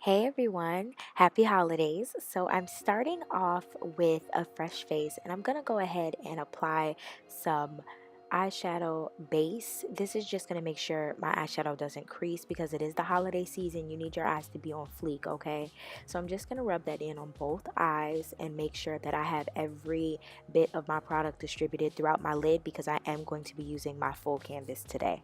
Hey everyone, happy holidays. So I'm starting off with a fresh face and I'm gonna go ahead and apply some eyeshadow base. This is just gonna make sure my eyeshadow doesn't crease because it is the holiday season. You need your eyes to be on fleek, okay? So I'm just gonna rub that in on both eyes and make sure that I have every bit of my product distributed throughout my lid because I am going to be using my full canvas today.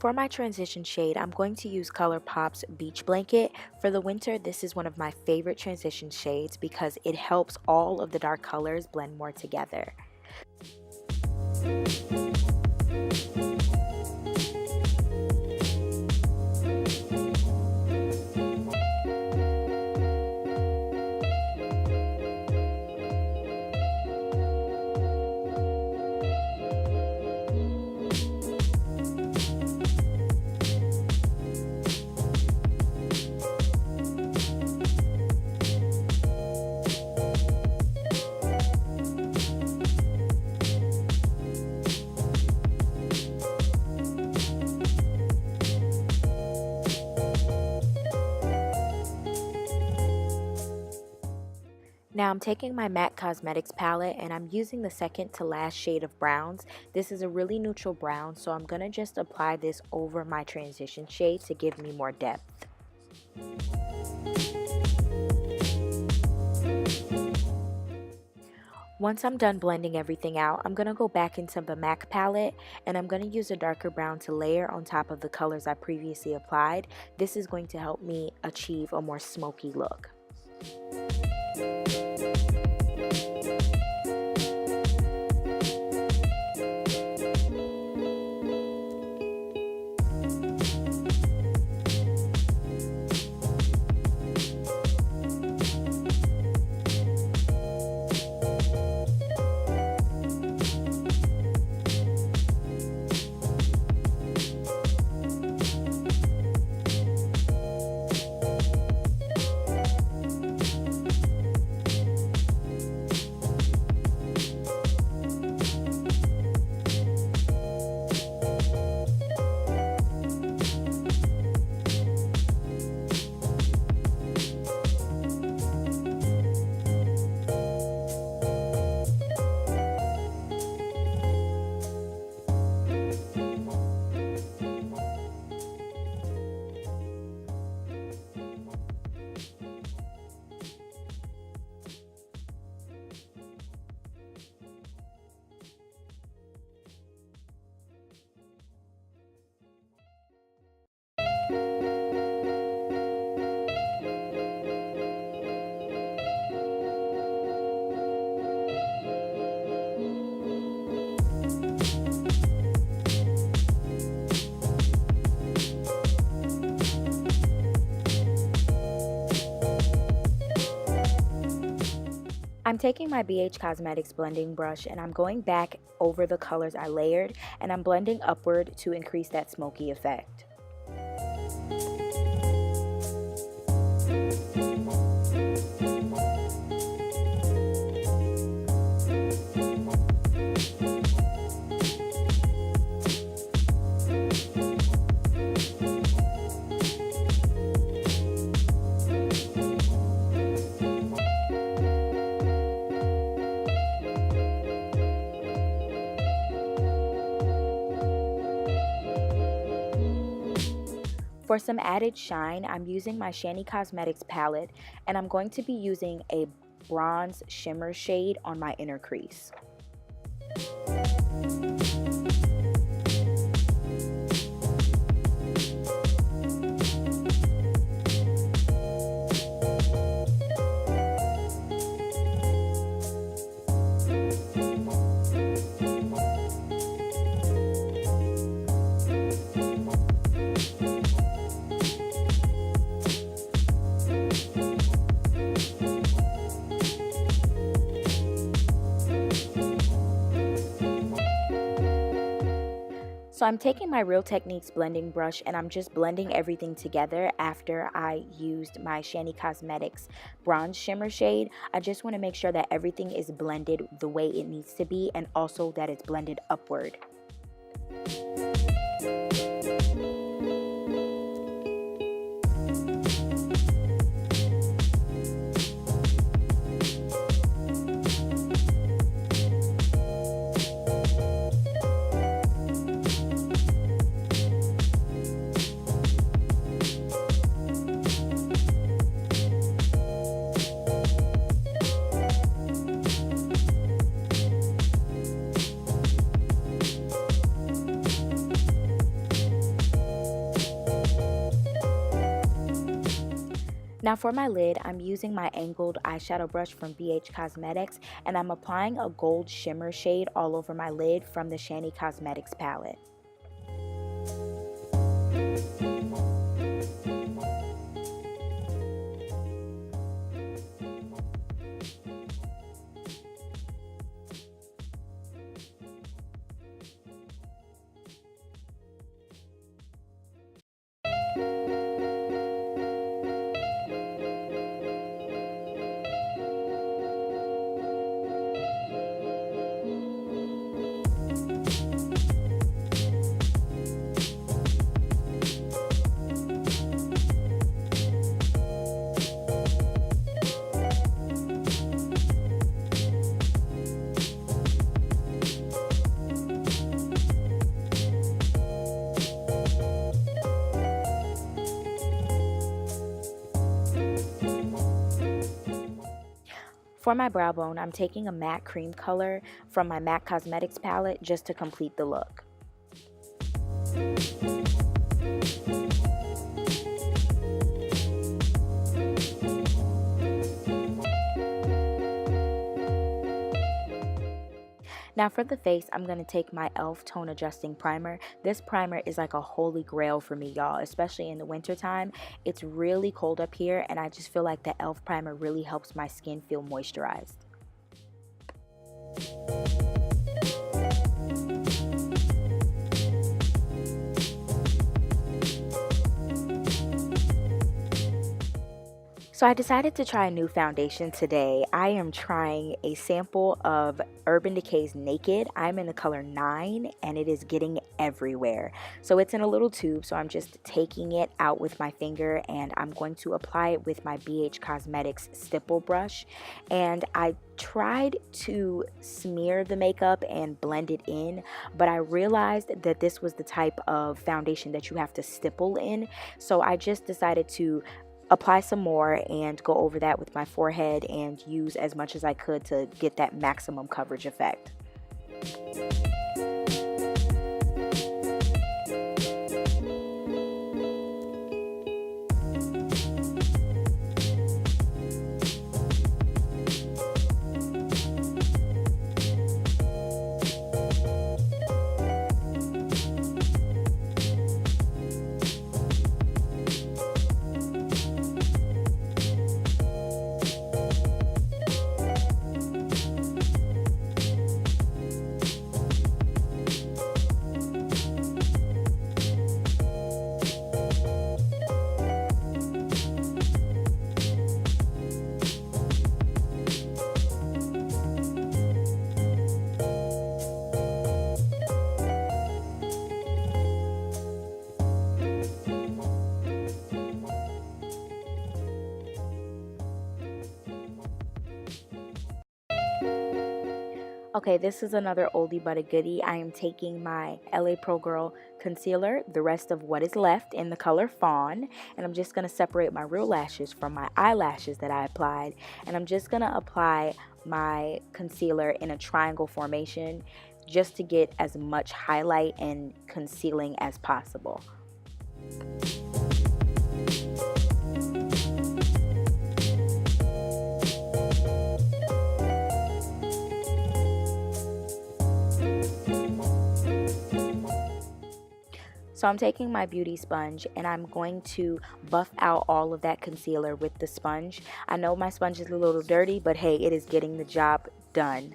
For my transition shade, I'm going to use ColourPop's Beach Blanket. For the winter, this is one of my favorite transition shades because it helps all of the dark colors blend more together. Now I'm taking my MAC Cosmetics palette and I'm using the second to last shade of browns. This is a really neutral brown, so I'm going to just apply this over my transition shade to give me more depth. Once I'm done blending everything out, I'm going to go back into the MAC palette and I'm going to use a darker brown to layer on top of the colors I previously applied. This is going to help me achieve a more smoky look. I'm taking my BH Cosmetics blending brush and I'm going back over the colors I layered and I'm blending upward to increase that smoky effect. For some added shine, I'm using my Shani Cosmetics palette and I'm going to be using a bronze shimmer shade on my inner crease. So I'm taking my Real Techniques blending brush and I'm just blending everything together after I used my Shanny Cosmetics bronze shimmer shade. I just want to make sure that everything is blended the way it needs to be and also that it's blended upward. Now for my lid, I'm using my angled eyeshadow brush from BH Cosmetics and I'm applying a gold shimmer shade all over my lid from the Shanny Cosmetics palette. For my brow bone, I'm taking a matte cream color from my MAC Cosmetics palette just to complete the look. Now for the face, I'm going to take my E.L.F. Tone Adjusting Primer. This primer is like a holy grail for me, y'all, especially in the winter time. It's really cold up here, and I just feel like the E.L.F. primer really helps my skin feel moisturized. So I decided to try a new foundation today. I am trying a sample of Urban Decay's Naked. I'm in the color 9 and it is getting everywhere. So it's in a little tube, so I'm just taking it out with my finger and I'm going to apply it with my BH Cosmetics stipple brush. And I tried to smear the makeup and blend it in, but I realized that this was the type of foundation that you have to stipple in. So I just decided to apply some more and go over that with my forehead and use as much as I could to get that maximum coverage effect. Okay, this is another oldie but a goodie. I am taking my LA Pro Girl concealer, the rest of what is left, in the color Fawn, and I'm just going to separate my real lashes from my eyelashes that I applied, and I'm just going to apply my concealer in a triangle formation just to get as much highlight and concealing as possible. So I'm taking my beauty sponge and I'm going to buff out all of that concealer with the sponge. I know my sponge is a little dirty, but hey, it is getting the job done.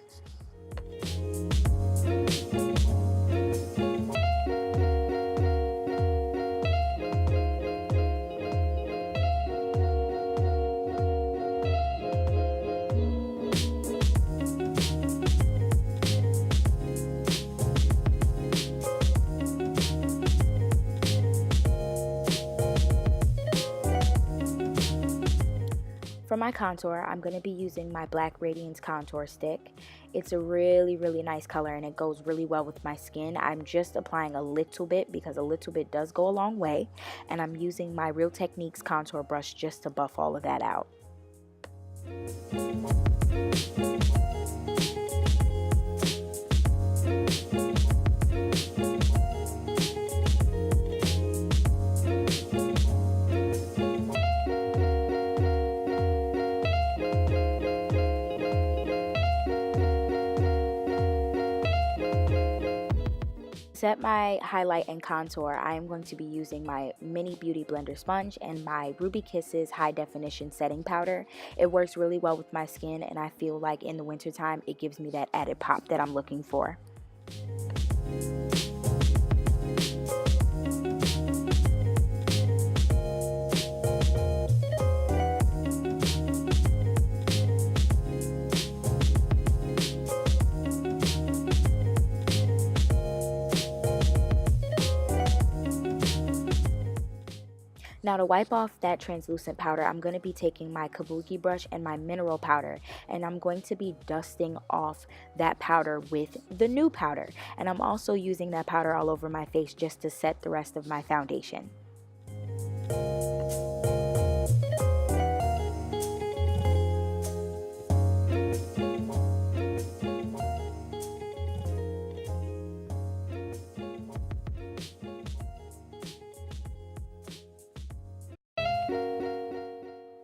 my contour, I'm going to be using my Black Radiance contour stick. It's a really, really nice color and it goes really well with my skin. I'm just applying a little bit because a little bit does go a long way. And I'm using my Real Techniques contour brush just to buff all of that out. Set my highlight and contour, I am going to be using my mini beauty blender sponge and my Ruby Kisses high definition setting powder. It works really well with my skin and I feel like in the wintertime it gives me that added pop that I'm looking for. Now to wipe off that translucent powder, I'm going to be taking my kabuki brush and my mineral powder, and I'm going to be dusting off that powder with the new powder. And I'm also using that powder all over my face just to set the rest of my foundation.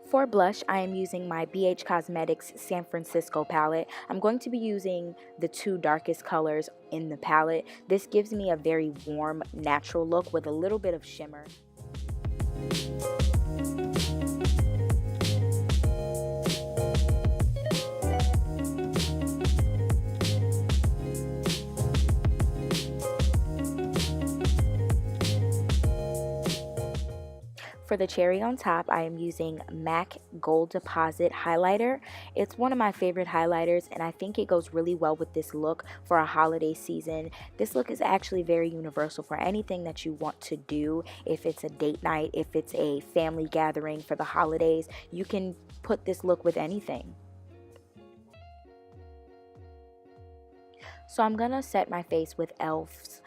For blush, I am using my BH Cosmetics San Francisco palette. I'm going to be using the two darkest colors in the palette. This gives me a very warm, natural look with a little bit of shimmer. For the cherry on top, I am using MAC Gold Deposit Highlighter. It's one of my favorite highlighters and I think it goes really well with this look for a holiday season. This look is actually very universal for anything that you want to do. If it's a date night, if it's a family gathering for the holidays, you can put this look with anything. So I'm gonna set my face with E.L.F's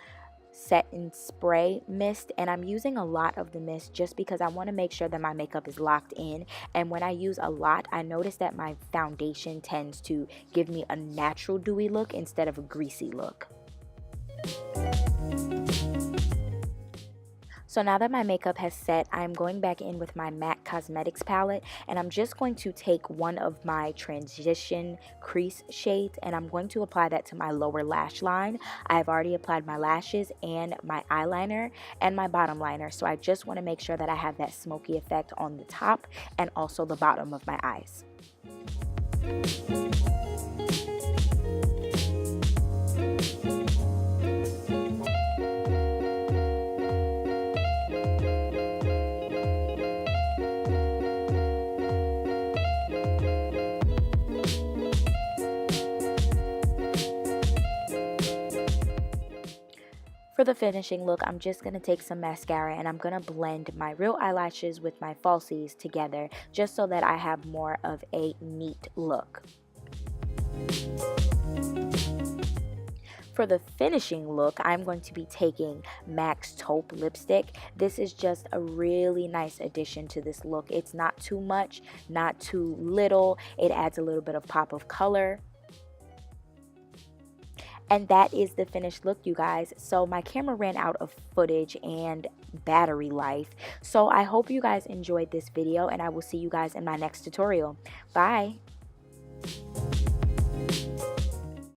Set and Spray mist, and I'm using a lot of the mist just because I want to make sure that my makeup is locked in. And when I use a lot, I notice that my foundation tends to give me a natural dewy look instead of a greasy look. So now that my makeup has set, I'm going back in with my MAC Cosmetics palette and I'm just going to take one of my transition crease shades and I'm going to apply that to my lower lash line. I've already applied my lashes and my eyeliner and my bottom liner, so I just want to make sure that I have that smoky effect on the top and also the bottom of my eyes. For the finishing look, I'm just going to take some mascara and I'm going to blend my real eyelashes with my falsies together just so that I have more of a neat look. For the finishing look, I'm going to be taking MAC's Taupe lipstick. This is just a really nice addition to this look. It's not too much, not too little. It adds a little bit of pop of color. And that is the finished look, you guys. So my camera ran out of footage and battery life. So I hope you guys enjoyed this video and I will see you guys in my next tutorial. Bye.